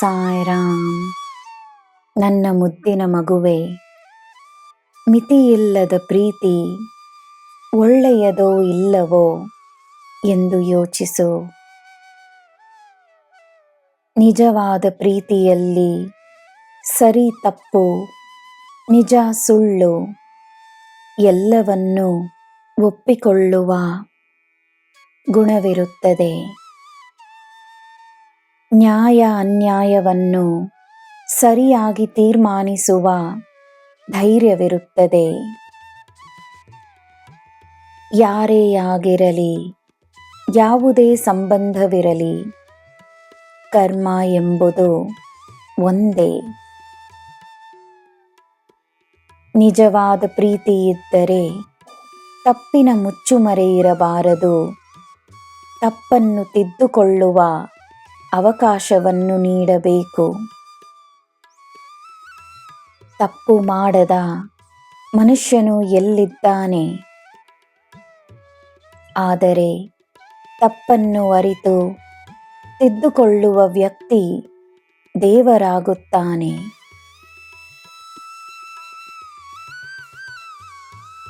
ಸಾಯಿರಾಮ್. ನನ್ನ ಮುದ್ದಿನ ಮಗುವೆ, ಮಿತಿಯಿಲ್ಲದ ಪ್ರೀತಿ ಒಳ್ಳೆಯದೋ ಇಲ್ಲವೋ ಎಂದು ಯೋಚಿಸು. ನಿಜವಾದ ಪ್ರೀತಿಯಲ್ಲಿ ಸರಿ ತಪ್ಪು, ನಿಜ ಸುಳ್ಳು ಎಲ್ಲವನ್ನೂ ಒಪ್ಪಿಕೊಳ್ಳುವ ಗುಣವಿರುತ್ತದೆ. ನ್ಯಾಯ ಅನ್ಯಾಯವನ್ನು ಸರಿಯಾಗಿ ತೀರ್ಮಾನಿಸುವ ಧೈರ್ಯವಿರುತ್ತದೆ. ಯಾರೇ ಆಗಿರಲಿ, ಯಾವುದೇ ಸಂಬಂಧವಿರಲಿ, ಕರ್ಮ ಎಂಬುದು ಒಂದೇ. ನಿಜವಾದ ಪ್ರೀತಿ ಇದ್ದರೆ ತಪ್ಪಿನ ಮುಚ್ಚುಮರೆ ಇರಬಾರದು. ತಪ್ಪನ್ನು ತಿದ್ದುಕೊಳ್ಳುವ ಅವಕಾಶವನ್ನು ನೀಡಬೇಕು. ತಪ್ಪು ಮಾಡದ ಮನುಷ್ಯನು ಎಲ್ಲಿದ್ದಾನೆ? ಆದರೆ ತಪ್ಪನ್ನು ಅರಿತು ತಿದ್ದುಕೊಳ್ಳುವ ವ್ಯಕ್ತಿ ದೇವರಾಗುತ್ತಾನೆ.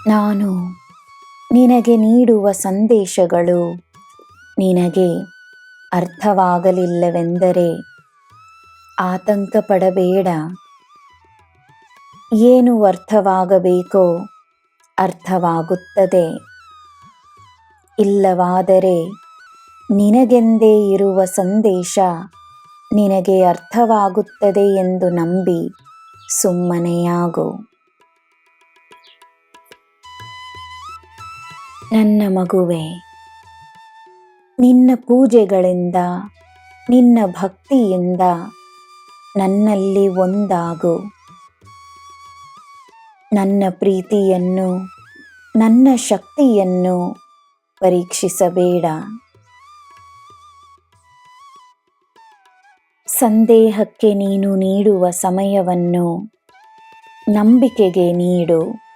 ನಾನು ನಿನಗೆ ನೀಡುವ ಸಂದೇಶಗಳು ನಿನಗೆ ಅರ್ಥವಾಗಲಿಲ್ಲವೆಂದರೆ ಆತಂಕ ಪಡಬೇಡ. ಏನು ಅರ್ಥವಾಗಬೇಕೋ ಅರ್ಥವಾಗುತ್ತದೆ. ಇಲ್ಲವಾದರೆ ನಿನಗೆಂದೇ ಇರುವ ಸಂದೇಶ ನಿನಗೆ ಅರ್ಥವಾಗುತ್ತದೆ ಎಂದು ನಂಬಿ ಸುಮ್ಮನೆಯಾಗು. ನನ್ನ ಮಗುವೆ, ನಿನ್ನ ಪೂಜೆಗಳಿಂದ, ನಿನ್ನ ಭಕ್ತಿಯಿಂದ ನನ್ನಲ್ಲಿ ಒಂದಾಗು. ನನ್ನ ಪ್ರೀತಿಯನ್ನು, ನನ್ನ ಶಕ್ತಿಯನ್ನು ಪರೀಕ್ಷಿಸಬೇಡ. ಸಂದೇಹಕ್ಕೆ ನೀನು ನೀಡುವ ಸಮಯವನ್ನು ನಂಬಿಕೆಗೆ ನೀಡು.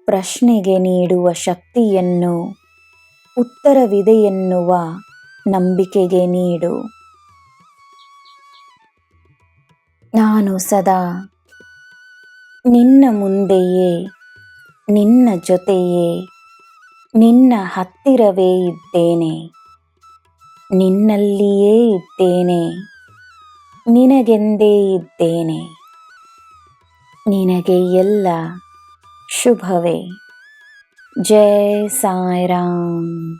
ಪ್ರಶ್ನೆಗೆ ನೀಡುವ ಶಕ್ತಿಯನ್ನು ಉತ್ತರವಿದೆಯೆನ್ನುವ ನಂಬಿಕೆಗೆ ನೀಡು. ನಾನು ಸದಾ ನಿನ್ನ ಮುಂದೆಯೇ, ನಿನ್ನ ಜೊತೆಯೇ, ನಿನ್ನ ಹತ್ತಿರವೇ ಇದ್ದೇನೆ. ನಿನ್ನಲ್ಲಿಯೇ ಇದ್ದೇನೆ. ನಿನಗೆಂದೇ ಇದ್ದೇನೆ. ನಿನಗೆ ಎಲ್ಲ ಶುಭವೇ. ಜೈ ಸಾಯಿರಾಮ್.